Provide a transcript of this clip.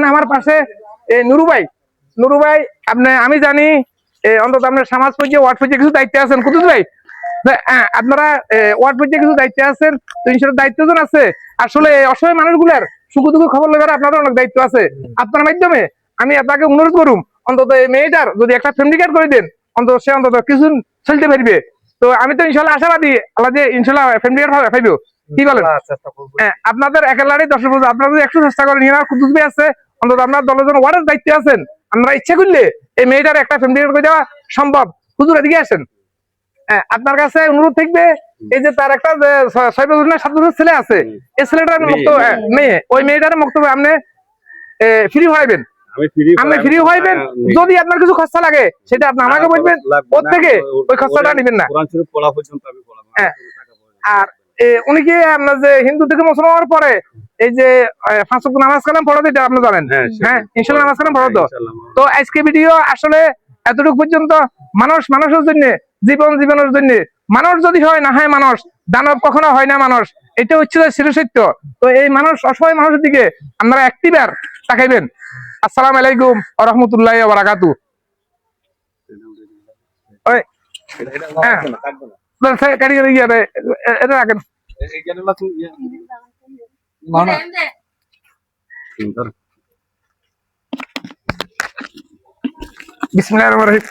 এখানে আমার পাশে নুরু ভাই আপনি আমি জানি অন্তত আপনার সমাজ পর্যায়ে ওয়ার্ড পর্যায়ে কিছু দায়িত্বে আছেন কুতুস ভাই। আপনারা ওয়ার্ড পর্যায়ে কিছু দায়িত্বে আছেন, তো ইনশাল্লাহ দায়িত্বজন আছে। আসলে অসহায় মানুষগুলার সুখ দুঃখ খবর লাগার আপনাদের অনেক দায়িত্ব আছে। আপনার মাধ্যমে আমি আপনাকে অনুরোধ করুম, অন্তত এই মেয়েটার যদি একটা ফ্যামিলি কার্ড করে দেন, অন্তত সে অন্তত কিছু চলতে পারবে। তো আমি তো ইনশাল্লাহ আশাবাদী আল্লাহ যে ইনশাল্লাহ ফ্যামিলি কার্ড পাইব। কি বলেন? আপনাদের একেবারেই দর্শক, আপনারা যদি 100 চেষ্টা করেন, কুতুস ভাই আছে, অন্তত আপনার দলের ওয়ার্ডের দায়িত্বে আছেন, আমরা ইচ্ছা করলে এই মেয়েটার একটা ফ্যামিলি কার্ড করে দেওয়া সম্ভব। হুজুর এদিকে আসেন। আপনার কাছে অনুরোধ থাকবে, এই যে তার একটা 6 বছর না 7 বছর ছেলে আছে, এই ছেলেটার মেয়ে, ওই মেয়েটার বক্তব্য আপনি ফ্রি হইবেন, আপনি ফ্রি হইবেন। যদি আপনার কিছু খরচা লাগে সেটা আপনি আমাকে বলবেন, ওর থেকে ওই খরচাটা নেবেন না। আর উনি কি আপনার যে হিন্দু থেকে মুসলমান হওয়ার পরে এই যে 5 ওয়াক্ত নামাজ কালাম পড়া দিতে আপনি জানেন? হ্যাঁ, ইনশাআল্লাহ নামাজ কালাম পড়া। তো আজকে ভিডিও আসলে এতটুকু পর্যন্ত। মানুষের জন্য, জীবনের জন্য। মানুষ যদি হয় না হয় মানুষ, দানব কখনো হয় না মানুষ, এটা হচ্ছে সত্য। তো এই মানুষ, অসহায় মানুষের দিকে আপনারা একটিবার তাকাইবেন। আসসালামু আলাইকুম ওয়া রাহমাতুল্লাহি ওয়া বারাকাতুহু। এটা রাখেন। বিসমিল্লাহির রহমানির রহিম।